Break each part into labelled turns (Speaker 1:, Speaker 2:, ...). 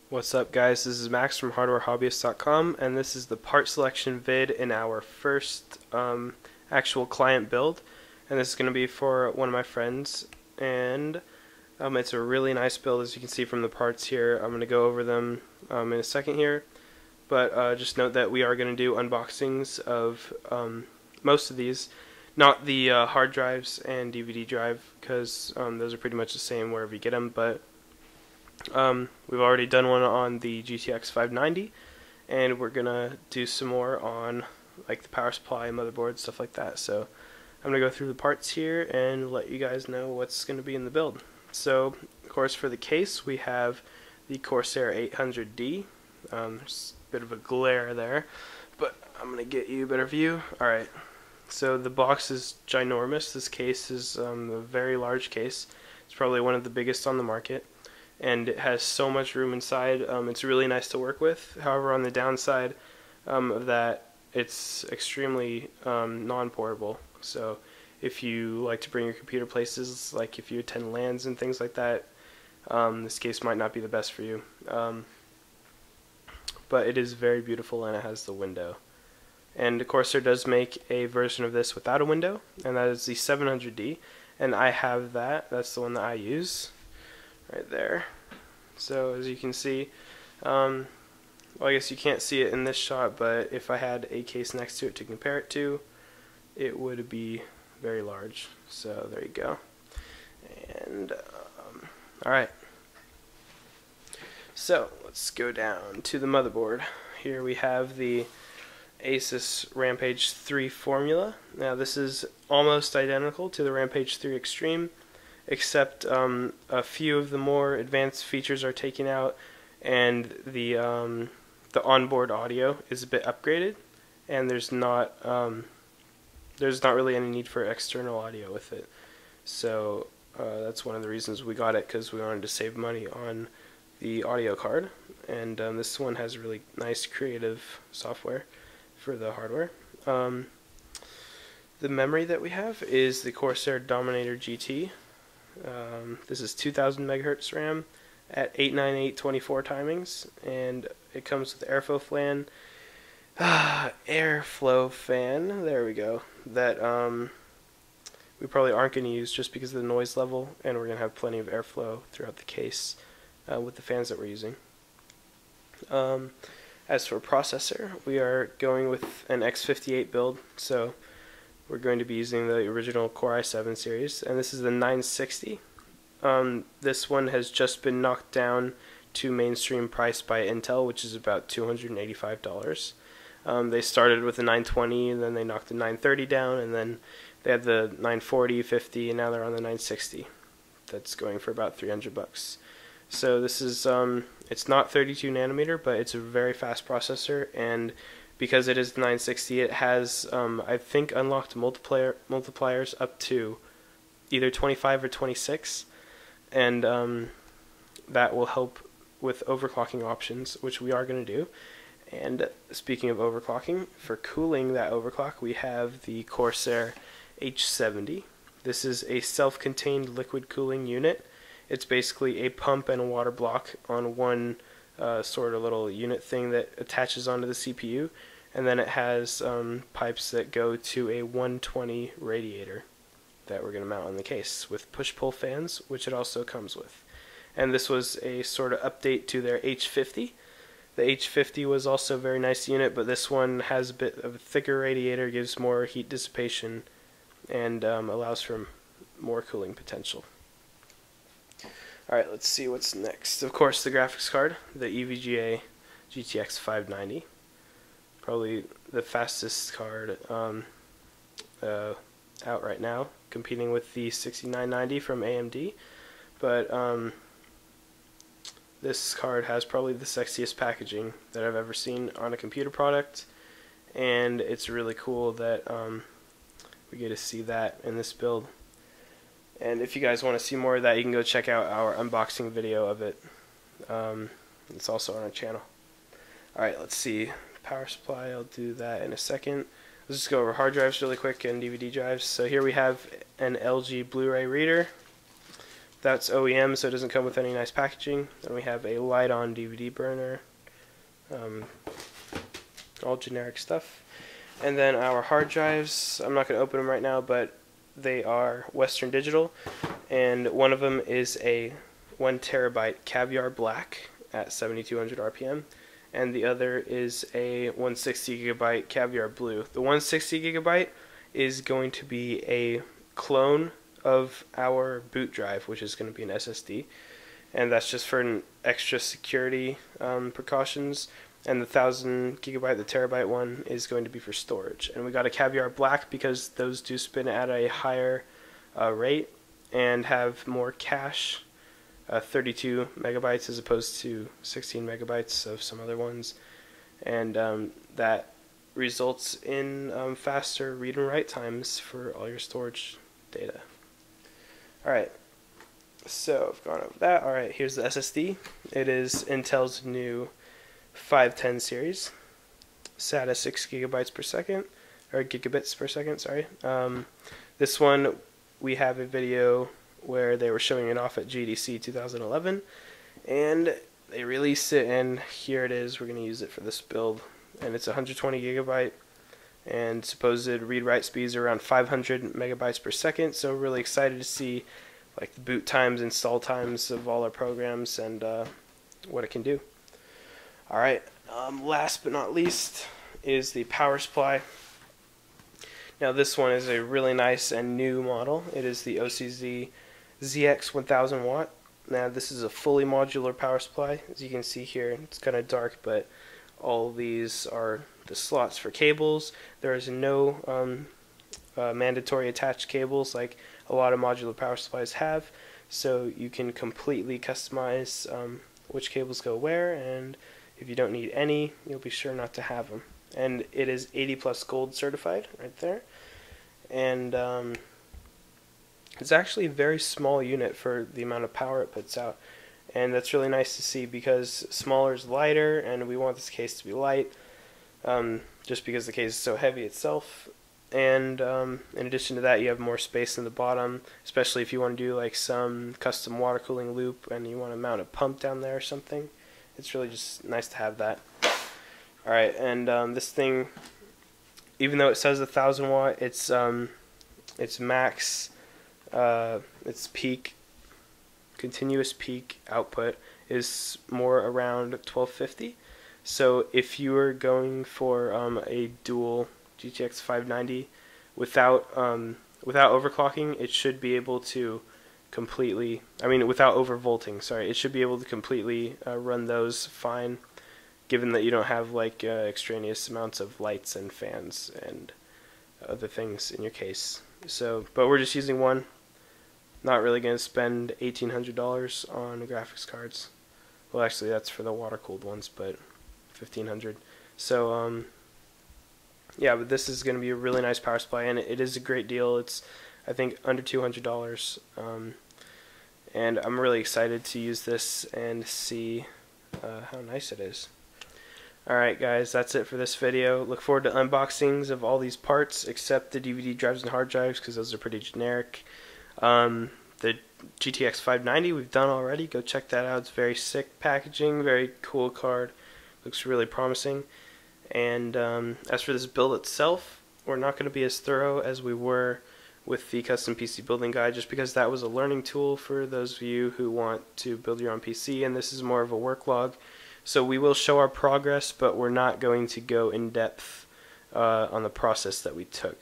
Speaker 1: What's up, guys? This is Max from HardwareHobbyist.com, and this is the part selection vid in our first actual client build. And this is going to be for one of my friends, and it's a really nice build, as you can see from the parts here. I'm going to go over them in a second here, but just note that we are going to do unboxings of most of these, not the hard drives and DVD drive, because those are pretty much the same wherever you get them, but we've already done one on the GTX 590, and we're gonna do some more on like the power supply, motherboard, stuff like that. So I'm gonna go through the parts here and let you guys know what's gonna be in the build. So of course, for the case, we have the Corsair 800D. There's a bit of a glare there, but I'm gonna get you a better view. Alright, so the box is ginormous. This case is a very large case. It's probably one of the biggest on the market, and it has so much room inside. It's really nice to work with. However, on the downside of that, it's extremely non-portable. So if you like to bring your computer places, like if you attend LANs and things like that, this case might not be the best for you. But it is very beautiful, and it has the window. And of course, Corsair does make a version of this without a window, and that is the 700D, and I have that. That's the one that I use right there. So as you can see, well, I guess you can't see it in this shot, but if I had a case next to it to compare it to, it would be very large. So there you go. And alright, so let's go down to the motherboard. Here we have the Asus Rampage 3 formula. Now this is almost identical to the Rampage 3 Extreme, except a few of the more advanced features are taken out, and the onboard audio is a bit upgraded, and there's not really any need for external audio with it. So that's one of the reasons we got it, because we wanted to save money on the audio card, and this one has really nice creative software for the hardware. The memory that we have is the Corsair Dominator GT. This is 2000 megahertz RAM at 89824 timings, and it comes with airflow fan. There we go. That we probably aren't going to use just because of the noise level, and we're going to have plenty of airflow throughout the case with the fans that we're using. As for processor, we are going with an X58 build, so we're going to be using the original Core i7 series, and this is the 960. This one has just been knocked down to mainstream price by Intel, which is about $285. They started with the 920, and then they knocked the 930 down, and then they had the 940, 50, and now they're on the 960. That's going for about $300. So this is it's not 32 nanometer, but it's a very fast processor, and because it is the 960, it has I think unlocked multipliers up to either 25 or 26, and that will help with overclocking options, which we are going to do. And speaking of overclocking, for cooling that overclock, we have the Corsair H70. This is a self-contained liquid cooling unit. It's basically a pump and a water block on one sort of little unit thing that attaches onto the CPU, and then it has pipes that go to a 120 radiator that we're going to mount on the case with push-pull fans, which it also comes with. And this was a sort of update to their H50. The H50 was also a very nice unit, but this one has a bit of a thicker radiator, gives more heat dissipation, and allows for more cooling potential. Alright, let's see what's next. Of course, the graphics card, the EVGA GTX 590. Probably the fastest card out right now, competing with the 6990 from AMD. But this card has probably the sexiest packaging that I've ever seen on a computer product, and it's really cool that we get to see that in this build. And if you guys want to see more of that, you can go check out our unboxing video of it. It's also on our channel. Alright, let's see. Power supply, I'll do that in a second. Let's just go over hard drives really quick and DVD drives. So here we have an LG Blu-ray reader. That's OEM, so it doesn't come with any nice packaging. Then we have a light-on DVD burner, all generic stuff. And then our hard drives, I'm not going to open them right now, but they are Western Digital, and one of them is a 1 terabyte Caviar Black at 7200 RPM, and the other is a 160 gigabyte Caviar Blue. The 160 gigabyte is going to be a clone of our boot drive, which is going to be an SSD, and that's just for an extra security precautions. And the 1000 gigabyte, the terabyte one, is going to be for storage. And we got a Caviar Black because those do spin at a higher rate and have more cache, 32 megabytes as opposed to 16 megabytes of some other ones, and that results in faster read and write times for all your storage data. Alright, so I've gone over that. Alright, here's the SSD. It is Intel's new 510 series, SATA 6 gigabytes per second, or gigabits per second, sorry. This one, we have a video where they were showing it off at GDC 2011, and they released it, and here it is. We're going to use it for this build, and it's 120 gigabyte, and supposed read-write speeds are around 500 megabytes per second, so really excited to see like the boot times, install times of all our programs, and what it can do. Alright, last but not least is the power supply. Now this one is a really nice and new model. It is the OCZ ZX 1000 watt. Now this is a fully modular power supply. As you can see here, it's kind of dark, but all these are the slots for cables. There is no mandatory attached cables like a lot of modular power supplies have, so you can completely customize which cables go where, and if you don't need any, you'll be sure not to have them. And it is 80 plus gold certified right there, and it's actually a very small unit for the amount of power it puts out, and that's really nice to see because smaller is lighter, and we want this case to be light, just because the case is so heavy itself. And in addition to that, you have more space in the bottom, especially if you want to do like some custom water cooling loop and you want to mount a pump down there or something. It's really just nice to have that. Alright, and this thing, even though it says 1000 watt, its max, its peak, continuous peak output is more around 1250. So if you are going for a dual GTX 590 without overclocking, it should be able to completely, without overvolting, sorry, it should be able to completely run those fine, given that you don't have like extraneous amounts of lights and fans and other things in your case. So, but we're just using one. Not really going to spend $1,800 on graphics cards. Well, actually, that's for the water-cooled ones, but $1,500. So, yeah, but this is going to be a really nice power supply, and it is a great deal. It's, I think, under $200, and I'm really excited to use this and see how nice it is. Alright guys, that's it for this video. Look forward to unboxings of all these parts except the DVD drives and hard drives because those are pretty generic. The GTX 590 we've done already. Go check that out. It's very sick packaging, very cool card. Looks really promising. And as for this build itself, we're not going to be as thorough as we were with the custom PC building guide, just because that was a learning tool for those of you who want to build your own PC, and this is more of a work log. So we will show our progress, but we're not going to go in depth on the process that we took.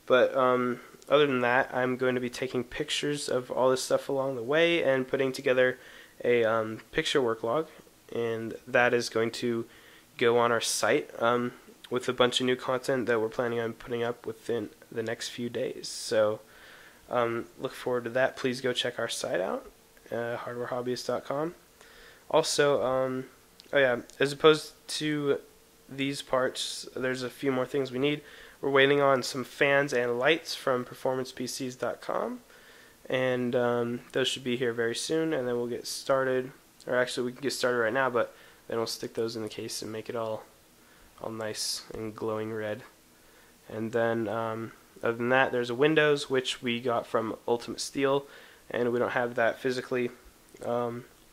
Speaker 1: But other than that, I'm going to be taking pictures of all this stuff along the way and putting together a picture work log, and that is going to go on our site with a bunch of new content that we're planning on putting up within the next few days. So look forward to that. Please go check our site out, hardwarehobbyist.com. Also, oh yeah, as opposed to these parts, there's a few more things we need. We're waiting on some fans and lights from performancepcs.com, and those should be here very soon, and then we'll get started. Or actually, we can get started right now, but then we'll stick those in the case and make it all nice and glowing red. And then, other than that, there's a Windows, which we got from Ultimate Steel. and we don't have that physically,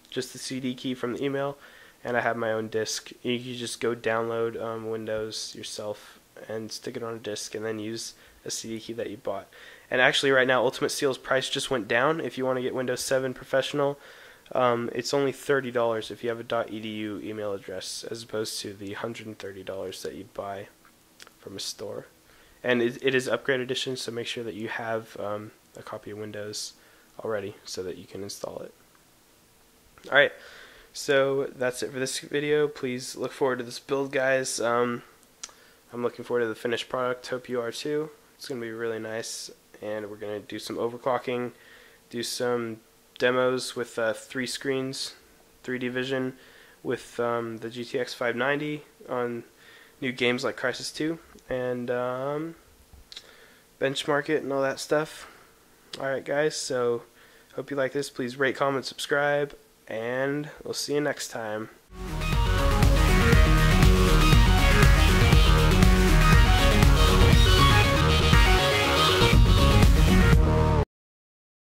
Speaker 1: just the CD key from the email, and I have my own disk. You can just go download Windows yourself and stick it on a disk, and then use a CD key that you bought. And actually right now Ultimate Steel's price just went down. If you want to get Windows 7 Professional, it's only $30 if you have a .edu email address, as opposed to the $130 that you'd buy from a store. And it is Upgrade Edition, so make sure that you have a copy of Windows already so that you can install it. Alright, so that's it for this video. Please look forward to this build, guys. I'm looking forward to the finished product. Hope you are too. It's going to be really nice, and we're going to do some overclocking, do some demos with 3 screens, 3D vision with the GTX 590 on new games like Crysis 2, and benchmark it and all that stuff. Alright guys, so hope you like this. Please rate, comment, subscribe, and we'll see you next time.